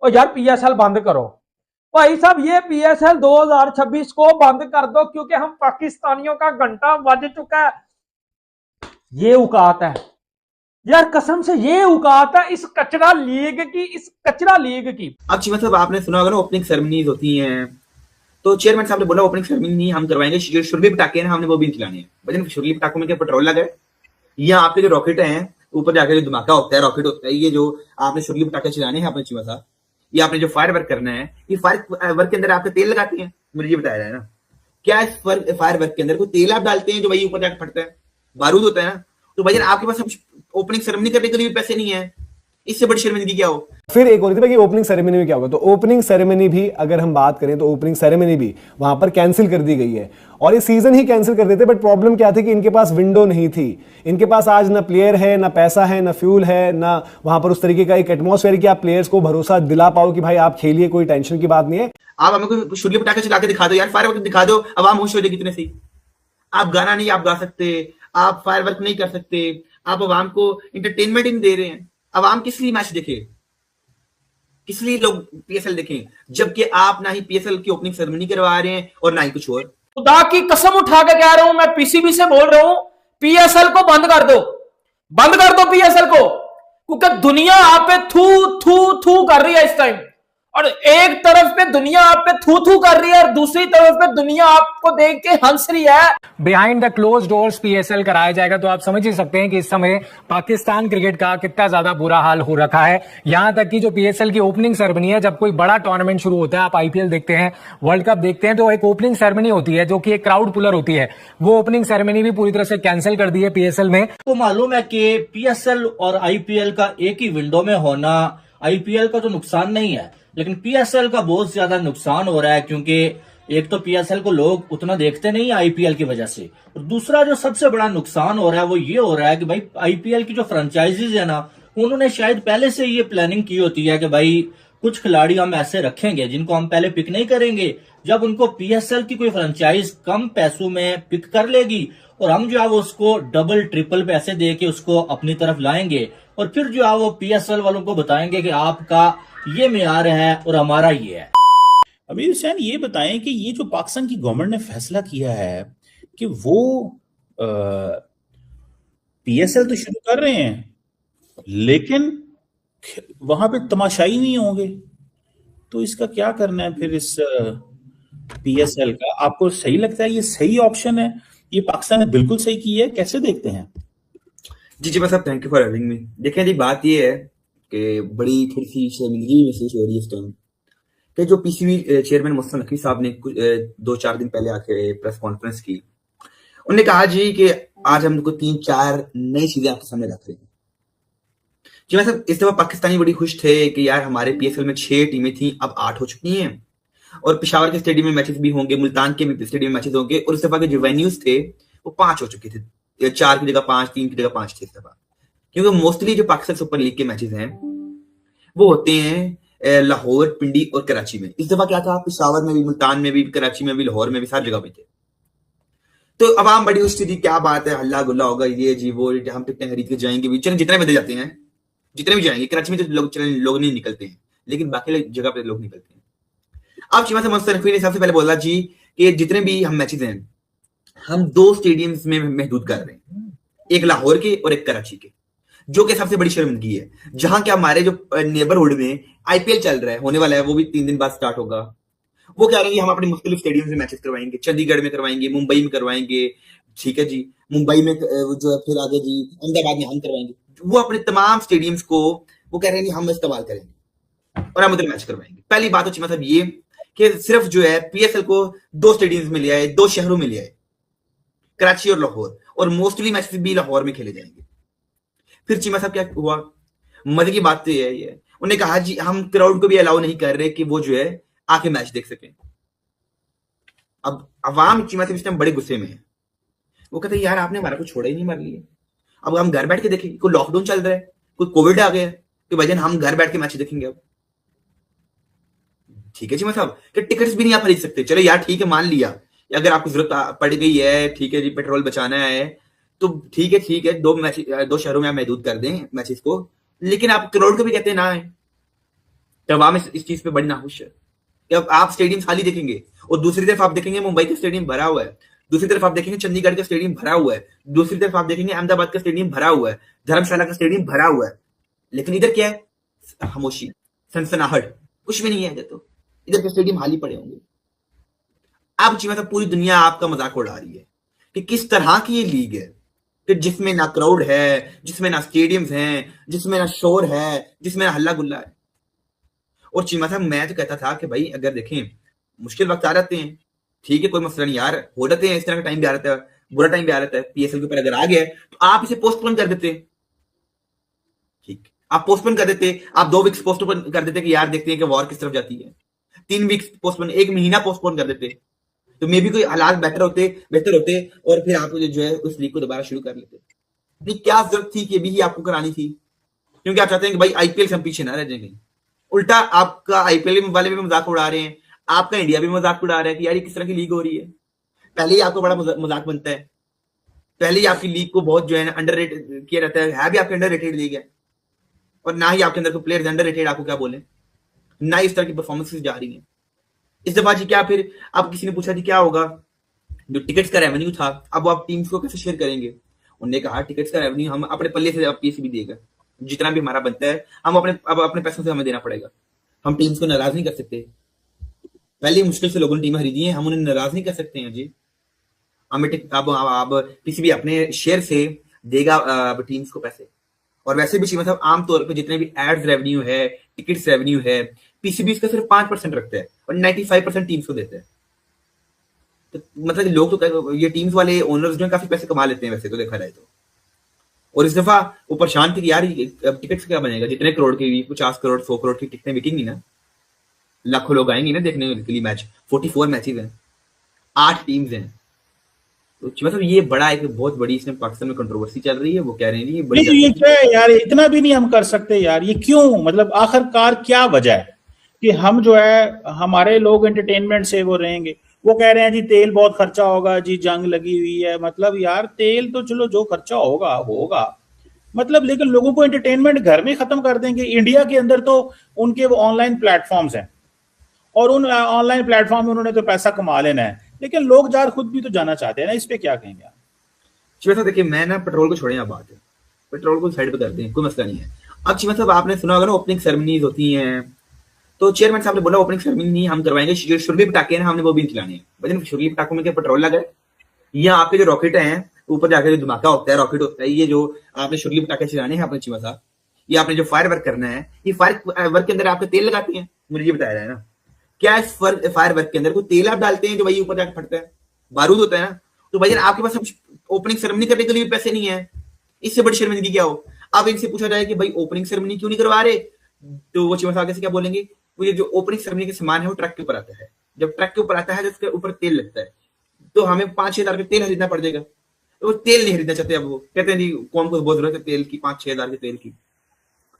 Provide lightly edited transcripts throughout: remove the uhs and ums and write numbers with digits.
और यार पीएसएल बंद करो भाई साहब, ये पीएसएल 2026 को बंद कर दो, क्योंकि हम पाकिस्तानियों का घंटा बज चुका है। ये औकात है यार, कसम से ये औकात है इस कचरा लीग की, इस कचरा लीग की। अब चीमा साहब आपने सुना होगा ना, ओपनिंग सेरेमनीज होती हैं, तो चेयरमैन साहब ने बोला ओपनिंग सेरेमनी हम करवाएंगे, जो शुरली पटाखे हैं हमने वो भी चलाने हैं। लेकिन शुरली पटाखों में क्या पेट्रोल लगा है, या आपके जो रॉकेट हैं ऊपर जाकर जो धमाका होता है, रॉकेट होता है, ये जो आपने शुरली पटाखे चलाने हैं आपने चीमा साहब, ये आपने जो फायर वर्क करना है, ये फायर वर्क के अंदर आपके तेल लगाते हैं, मुझे ये बताया जाए ना, क्या इस फायर वर्क के अंदर कोई तेल आप डालते हैं जो भाई ऊपर जाकर फटता है, बारूद होता है ना। तो भाई आपके पास ओपनिंग सेरेमनी करने के लिए भी पैसे नहीं है, इससे बड़ी शर्मिंदगी क्या हो। फिर एक होती थी कि ओपनिंग सेरेमनी में क्या होगा, तो ओपनिंग सेरेमनी भी अगर हम बात करें तो ओपनिंग सेरेमनी भी वहां पर कैंसिल कर दी गई है, और ये सीजन ही कैंसिल कर देते। बट प्रॉब्लम क्या थी कि इनके पास विंडो नहीं थी, इनके पास आज ना प्लेयर है, ना पैसा है, ना फ्यूल है, ना वहां पर उस तरीके का एक एटमॉस्फेयर कि आप प्लेयर्स को भरोसा दिला पाओ कि भाई आप खेलिए, कोई टेंशन की बात नहीं है। आप हमें कोई शुरली पटाखे चला के दिखा दो यार, फायर वर्क दिखा दो, आवाम खुश हो जाएगी इतने से। आप गाना नहीं आप गा सकते, आप फायर वर्क नहीं कर सकते, आप आवाम को इंटरटेनमेंट ही नहीं दे रहे हैं। आवाम किस लिए मैच देखे, किस लिए लोग पीएसएल देखें, जबकि आप ना ही पीएसएल की ओपनिंग सेरेमनी करवा रहे हैं और ना ही कुछ और। खुदा की कसम उठा के कह रहा हूं, मैं पीसीबी से बोल रहा हूं, पीएसएल को बंद कर दो, बंद कर दो पीएसएल को, क्योंकि दुनिया आप पे थू थू थू कर रही है इस टाइम। और एक तरफ पे दुनिया आप पे थू थू कर रही है और दूसरी तरफ पे दुनिया आपको देख के हंस रही है। Behind the close doors PSL कराया जाएगा, तो आप समझ ही सकते हैं कि इस समय पाकिस्तान क्रिकेट का कितना ज्यादा बुरा हाल हो रखा है। यहां तक कि जो पीएसएल की ओपनिंग सेरेमनी है, जब कोई बड़ा टूर्नामेंट शुरू होता है, आप आईपीएल देखते हैं, वर्ल्ड कप देखते हैं, तो एक ओपनिंग सेरेमनी होती है जो कि एक क्राउड पुलर होती है, वो ओपनिंग सेरेमनी भी पूरी तरह से कैंसिल कर दी है पीएसएल में। तो मालूम है कि पीएसएल और आईपीएल का एक ही विंडो में होना आईपीएल का तो नुकसान नहीं है, लेकिन पीएसएल का बहुत ज्यादा नुकसान हो रहा है, क्योंकि एक तो पीएसएल को लोग उतना देखते नहीं है आईपीएल की वजह से, और दूसरा जो सबसे बड़ा नुकसान हो रहा है वो ये हो रहा है कि भाई आईपीएल की जो फ्रेंचाइजीज है ना, उन्होंने शायद पहले से ये प्लानिंग की होती है कि भाई कुछ खिलाड़ी हम ऐसे रखेंगे जिनको हम पहले पिक नहीं करेंगे, जब उनको पीएसएल की कोई फ्रेंचाइज कम पैसों में पिक कर लेगी और हम जो है वो उसको डबल ट्रिपल पैसे दे के उसको अपनी तरफ लाएंगे, और फिर जो है वो पीएसएल वालों को बताएंगे कि आपका ये मेयार है और हमारा ये है। अमीर हुसैन ये बताएं कि ये जो पाकिस्तान की गवर्नमेंट ने फैसला किया है कि वो पीएसएल तो शुरू कर रहे हैं, लेकिन वहां पे तमाशाई नहीं होंगे, तो इसका क्या करना है फिर इस पीएसएल का? आपको सही लगता है ये सही ऑप्शन है? ये पाकिस्तान ने बिल्कुल सही की है, कैसे देखते हैं? जी बस साहब, thank you for having me. देखें जी, बात ये है कि बड़ी थोड़ी सी शर्मिंदगी महसूस हो रही है इस टाइम कि जो पीसीबी चेयरमैन मोहसिन नकवी साहब ने कुछ 2-4 दिन पहले आके प्रेस कॉन्फ्रेंस की, उन्होंने कहा जी कि आज हम लोग 3-4 नई चीजें आपके सामने रख रहे हैं। जी मैं साहब, इस दफा पाकिस्तानी बड़ी खुश थे कि यार हमारे पीएसएल में 6 टीमें थी, अब 8 हो चुकी हैं, और पेशावर के स्टेडियम में मैचेस भी होंगे, मुल्तान के भी स्टेडियम में मैचेस होंगे, और इस दफा के जो वेन्यूज थे वो 5 हो चुके थे, 4 की जगह 5, 3 की जगह 5 थे इस दफा। क्योंकि मोस्टली जो पाकिस्तान सुपर लीग के मैचेस हैं वो होते हैं लाहौर, पिंडी और कराची में। इस दफा क्या था, पेशावर में भी, मुल्तान में भी, कराची में भी, लाहौर में भी, सारी जगह पे थे। तो अवाम बड़ी खुश थी, क्या बात है, हल्ला गुल्ला होगा, ये जी वो, हम टिकटें खरीद के जाएंगे भी, चलें जितने बदले जाते हैं, जितने भी जाएंगे। कराची में तो लोग नहीं निकलते हैं, लेकिन बाकी जगह पे लोग निकलते हैं। अब चीमा से मोहसिन नकवी ने सबसे पहले बोला जी कि जितने भी हम मैचेस हैं हम 2 स्टेडियम्स में महदूद कर रहे हैं, एक लाहौर के और एक कराची के, जो कि सबसे बड़ी शर्मिंदगी है। जहां के हमारे जो नेबरहुड में आईपीएल चल रहा है, होने वाला है, वो भी 3 दिन बाद स्टार्ट होगा, वो कह रहे हैं हम अपने मुख्तलिफ स्टेडियम में मैचेस करवाएंगे, चंडीगढ़ में करवाएंगे, मुंबई में करवाएंगे, ठीक है जी, मुंबई में जो है, फिर आगे जी अहमदाबाद में हम करवाएंगे। वो अपने तमाम स्टेडियम्स को वो कह रहे हैं हम इस्तेमाल करेंगे और हम उधर मैच करवाएंगे। पहली बात तो मतलब ये कि सिर्फ जो है पीएसएल को 2 स्टेडियम्स में लिया है, 2 शहरों में लिया है, कराची और लाहौर, और मोस्टली मैचेस भी लाहौर में खेले जाएंगे। फिर चीमा साहब क्या हुआ, मजे की बात तो ये है, उन्होंने कहा जी हम क्राउड को भी अलाउ नहीं कर रहे कि वो जो है आके मैच देख सकें। अब अवाम चीमा साहब इस टाइम बड़े गुस्से में है, वो कहते हैं यार आपने हमारा को छोड़ा ही नहीं, मार लिए, अब हम घर बैठ के देखेंगे, कोई लॉकडाउन चल रहा है, कोई कोविड आ गया है, तो भाईजान हम घर बैठ के मैच देखेंगे। अब ठीक है चीमा साहब कि टिकट्स भी नहीं आप खरीद सकते, चलो यार ठीक है, मान लिया, अगर आपको जरूरत पड़ गई है, ठीक है जी, पेट्रोल बचाना है, तो ठीक है 2 शहरों में आप महदूद कर दें मैचेस को, लेकिन आप क्राउड को भी कहते हैं ना है, तो अवाम इस चीज पे बड़ी नाखुश है कि अब आप स्टेडियम खाली देखेंगे और दूसरी तरफ आप देखेंगे मुंबई का स्टेडियम भरा हुआ है, दूसरी तरफ आप देखेंगे चंडीगढ़ का स्टेडियम भरा हुआ है, दूसरी तरफ आप देखेंगे अहमदाबाद का स्टेडियम भरा हुआ है, धर्मशाला का स्टेडियम भरा हुआ है। लेकिन इधर क्या है? खामोशी, सनसनाहट, कुछ भी नहीं है इधर। तो इधर के स्टेडियम खाली पड़े होंगे। अब जी मतलब पूरी दुनिया आपका मजाक उड़ा रही है कि किस तरह की ये लीग है कि जिसमें ना क्राउड है, जिसमें ना स्टेडियम्स हैं, जिसमें ना शोर है, जिसमें ना हल्ला गुल्ला है। और चीमा साहब मैं तो कहता था कि भाई अगर देखें मुश्किल वक्त आ जाते हैं, ठीक है कोई मसला नहीं यार, हो जाते हैं, इस तरह का टाइम भी आ जाता है, बुरा टाइम भी आ जाता है, पीएसएल के ऊपर अगर आ गया तो आप इसे पोस्टपोन कर देते, ठीक, आप पोस्टपोन कर देते, आप 2 वीक्स पोस्टपोन कर देते कि यार देखते हैं कि वॉर किस तरफ जाती है, 3 वीक्स पोस्टपोन, 1 महीना पोस्टपोन कर देते, तो मे भी कोई हालात बेहतर होते और फिर आप जो है उस लीग को दोबारा शुरू कर लेते। नहीं, क्या जरूरत थी कि अभी ही आपको करानी थी? क्योंकि आप चाहते हैं कि भाई आईपीएल से हम पीछे ना रह जाएंगे। उल्टा आपका आईपीएल वाले भी मजाक उड़ा रहे हैं, आपका इंडिया भी मजाक उड़ा रहा है कि यार ये किस तरह की लीग हो रही है। पहले ही आपको बड़ा मजाक बनता है, पहले ही आपकी लीग को बहुत जो है ना अंडर रेटेड किया जाता है भी आपकी अंडर रेटेड लीग है, और ना ही आपके अंदर कोई प्लेयर्स अंडर रेटेड, आपको क्या बोले, ना इस तरह की परफॉर्मेंसेस जा रही हैं। इस दफा जी क्या फिर आप किसी ने पूछा जी क्या होगा, जो टिकट्स का रेवेन्यू था अब वो आप टीम्स को कैसे शेयर करेंगे? उन्होंने कहा टिकट्स का रेवेन्यू हम अपने पल्ले से पीएसबी देगा, जितना भी हमारा बनता है हम अपने पैसों से हमें देना पड़ेगा, हम टीम्स को नाराज नहीं कर सकते। पहले मुश्किल से लोगों ने टीम खरीदी है, हम उन्हें नाराज नहीं कर सकते हैं जी। हमें अब पीसीबी अपने शेयर से देगा टीम्स को पैसे। और वैसे भी मतलब आमतौर पर जितने भी एड्स रेवेन्यू है, टिकट्स रेवेन्यू है, पीसीबी इसका सिर्फ 5% रखता है और 95% टीम्स को देता है। तो मतलब लोग तो ये टीम्स वाले ओनर्स जो काफी पैसे कमा लेते हैं वैसे तो देखा जाए तो। और इस दफा वो परेशान थे कि यार अब टिकट्स क्या बनेगा, जितने करोड़ की 50 करोड़ 100 करोड़ की टिकटें बिकेंगी ना, लाखों लोग आएंगे ना देखने के लिए मैच, 44 मैचेस हैं, 8 टीम्स हैं। तो मतलब ये बड़ा एक बहुत बड़ी इसमें पाकिस्तान में कंट्रोवर्सी चल रही है। वो कह रहे हैं ये बड़ी, ये क्या है यार, इतना भी नहीं हम कर सकते यार, ये क्यों, मतलब आखिरकार क्या वजह है कि हम जो है हमारे लोग एंटरटेनमेंट से वो रहेंगे। वो कह रहे हैं जी तेल बहुत खर्चा होगा जी, जंग लगी हुई है, मतलब यार तेल तो चलो जो खर्चा होगा होगा, मतलब लेकिन लोगों को एंटरटेनमेंट घर में खत्म कर देंगे। इंडिया के अंदर तो उनके वो ऑनलाइन प्लेटफॉर्म्स हैं और उन ऑनलाइन प्लेटफॉर्म में उन्होंने तो पैसा कमा लेना है, लेकिन लोग यार खुद भी तो जाना चाहते हैं ना, इस पे क्या कहेंगे आप? चिमा देखिए मैं ना पेट्रोल को छोड़े, बात है पेट्रोल को साइड पे करते हैं, कोई मसला नहीं है। अब चिमा साहब आपने सुना होगा ना ओपनिंग सेरेमनीज होती हैं, तो चेयरमैन साहब ने बोला ओपनिंग सेरेमनी हम करवाएंगे, शुरली पटाखे ना हमने वो भी चलाने हैं। लेकिन शुरली पटाखों में क्या पेट्रोल लगा है, या आपके जो रॉकेट हैं ऊपर जाकर जो धमाका होता है, रॉकेट होता है, ये जो आपने शुरली पटाखे चलाने हैं अपने चिमा साहब, ये आपने जो फायर वर्क करना है, ये फायर वर्क के अंदर आपके तेल लगाते हैं, मुझे ये बताया जाए ना, क्या इस फायर वर्क के अंदर कोई तेल आप डालते हैं जो भाई ऊपर जाकर फटता है, बारूद होता है ना? तो भाई आपके पास ओपनिंग सेरेमनी करने के लिए भी पैसे नहीं है, इससे बड़ी शर्मिंदगी क्या हो? अब इनसे पूछा जाए कि भाई ओपनिंग सेरेमनी क्यों नहीं करवा रहे, तो वो चिमा साहब आगे से क्या बोलेंगे, वो ये जो ओपनिंग सेरेमनी के सामान है वो ट्रक के ऊपर आता है, जब ट्रक के ऊपर आता है तो उसके ऊपर तेल लगता है, तो हमें 5-6 हजार का तेल खरीदना पड़ जाएगा। तो वो तेल नहीं खरीदना चाहते, अब वो कहते हैं जी कौन को बहुत जरूरत है तेल की, 5-6 हजार के तेल की।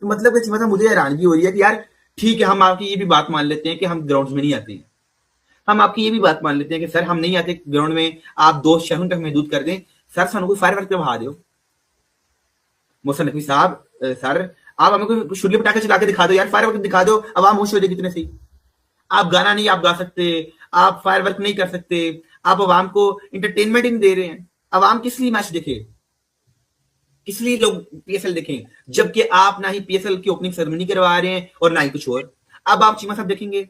तो मतलब कि मुझे हैरानगी हो रही है कि यार ठीक है हम आपकी ये भी बात मान लेते हैं कि हम ग्राउंड में नहीं आते हैं, हम आपकी ये भी बात मान लेते हैं कि सर हम नहीं आते ग्राउंड में, आप 2 शहरों तक महदूद कर दें, सर सानू कोई फायर वर्क बहा दो। मोहसन नकवी साहब, सर आप हमें कोई शुरली पटाखे चला के दिखा दो यार, फायर वर्क दिखा दो, आवाम खुश हो जाएगी इतने सही। आप गाना नहीं आप गा सकते, आप फायर वर्क नहीं कर सकते, आप आवाम को इंटरटेनमेंट ही नहीं दे रहे हैं। आवाम किस लिए मैच देखे, किस लिए लोग पीएसएल देखें, जबकि आप ना ही पीएसएल की ओपनिंग सेरेमनी करवा रहे हैं और ना ही कुछ और। अब आप चीमा साहब देखेंगे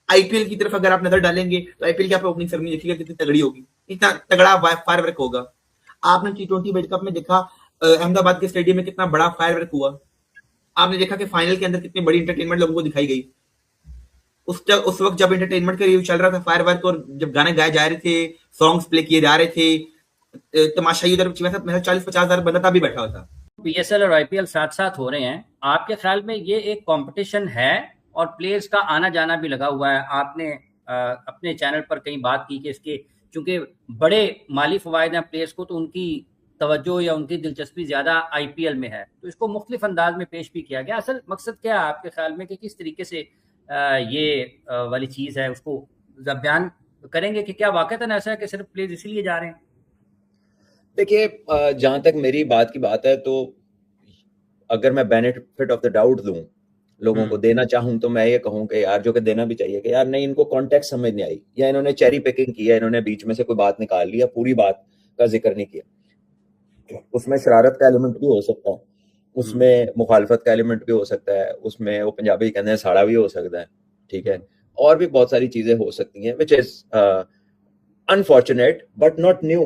आईपीएल की तरफ अगर आप नजर डालेंगे तो आईपीएल की आप ओपनिंग सेरेमनी देखिएगा कितनी तगड़ी होगी, इतना तगड़ा फायर वर्क होगा। आपने T20 वर्ल्ड कप में देखा अहमदाबाद के स्टेडियम में कितना बड़ा फायर वर्क हुआ, आपने देखा कि फाइनल के अंदर कितनी बड़ी इंटरटेनमेंट लोगों को दिखाई गई। उस वक्त जब इंटरटेनमेंट का रिव्यू चल रहा था फायर वर्क, और जब गाने गाए जा रहे थे, सॉन्ग्स प्ले किए जा रहे थे, तमाशाई उधर 40-50 हजार बंदा तभी बैठा हुआ था। पीएसएल और आईपीएल साथ साथ हो रहे हैं, आपके ख्याल में ये एक कंपटीशन है और प्लेयर्स का आना जाना भी लगा हुआ है? आपने अपने चैनल पर कहीं बात की कि इसके चूंकि बड़े माली फवायद हैं प्लेयर्स को, तो उनकी तवज्जो या उनकी दिलचस्पी ज्यादा आईपीएल में है, तो इसको मुख्तलिफ अंदाज में पेश भी किया गया। असल मकसद क्या है आपके ख्याल में कि किस तरीके से ये वाली चीज है उसको बयान करेंगे कि क्या वाकईतन ऐसा है कि सिर्फ प्लेयर्स इसीलिए जा रहे हैं? देखिए जहां तक मेरी बात की बात है, तो अगर मैं बेनिफिट ऑफ द डाउट दूं लोगों को देना चाहूं तो मैं ये कहूं कि यार, जो कि देना भी चाहिए, कि यार नहीं, इनको कॉन्टेक्स्ट समझ नहीं आई, या इन्होंने चेरी पिकिंग किया, इन्होंने बीच में से कोई बात निकाल लिया, पूरी बात का जिक्र नहीं किया। उसमें शरारत का एलिमेंट भी हो सकता है, उसमें मुखालफत का एलिमेंट भी हो सकता है, उसमें वो पंजाबी कहते हैं साड़ा भी हो सकता है, ठीक है, और भी बहुत सारी चीजें हो सकती हैं, which is unfortunate but not new.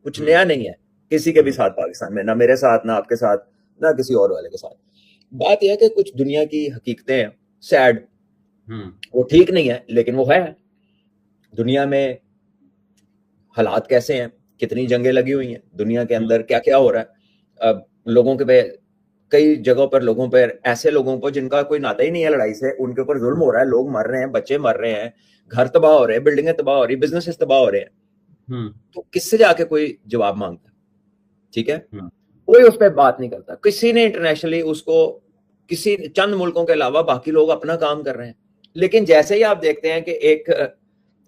कुछ नया नहीं है किसी के भी साथ पाकिस्तान में, ना मेरे साथ, ना आपके साथ, ना किसी और वाले के साथ। बात यह है कि कुछ दुनिया की हकीकतें हैं, सैड, वो ठीक नहीं है, लेकिन वो है। दुनिया में हालात कैसे हैं, कितनी जंगें लगी हुई हैं दुनिया के अंदर, क्या क्या हो रहा है। अब लोगों के पे, कई जगहों पर लोगों पर, ऐसे लोगों पर जिनका कोई नाता ही नहीं है लड़ाई से, उनके ऊपर जुल्म हो रहा है, लोग मर रहे हैं, बच्चे मर रहे हैं, घर तबाह हो रहे हैं, बिल्डिंगें तबाह हो रही, बिजनेसेस तबाह हो रहे हैं। तो किससे जाके कोई जवाब मांगता है? ठीक है, कोई उस पर बात नहीं करता, किसी ने इंटरनेशनली उसको, किसी चंद मुल्कों के अलावा बाकी लोग अपना काम कर रहे हैं। लेकिन जैसे ही आप देखते हैं कि एक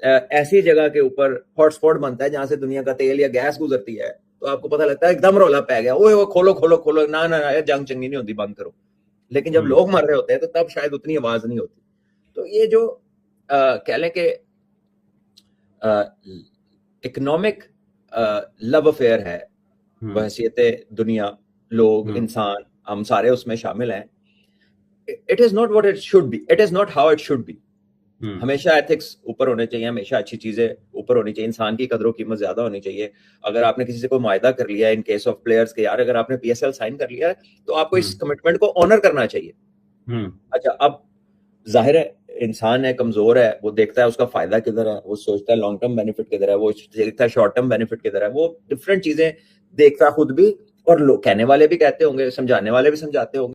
ऐसी जगह के ऊपर हॉटस्पॉट बनता है जहां से दुनिया का तेल या गैस गुजरती है, तो आपको पता लगता है एकदम रौला पै गया, ओए खोलो खोलो खोलो, ना ना ना, जंग चंगी नहीं होती, बंद करो। लेकिन जब लोग मर रहे होते हैं तो तब शायद उतनी आवाज नहीं होती। तो ये जो कह लें कि इकोनॉमिक लव अफेयर है, बहसीत दुनिया, लोग, इंसान, हम सारे उसमें शामिल हैं। It is not what it should be, it is not how it should be. हमेशा एथिक्स ऊपर होने चाहिए, हमेशा अच्छी चीजें ऊपर होनी चाहिए, इंसान की कदरों कीमत ज्यादा होनी चाहिए। अगर आपने किसी से कोई मुआहदा कर लिया है, इन केस ऑफ प्लेयर्स के, यार अगर आपने पीएसएल साइन कर लिया है तो आपको इस कमिटमेंट को ऑनर करना चाहिए। अच्छा, अब जाहिर है इंसान है, कमजोर है, वो देखता है उसका फायदा किधर है, वो सोचता है लॉन्ग टर्म बेनिफिट किधर है, वो देखता है शॉर्ट टर्म बेनिफिट किधर है, वो डिफरेंट चीजें देखता है खुद भी, और लोग कहने वाले भी कहते होंगे, समझाने वाले भी समझाते होंगे।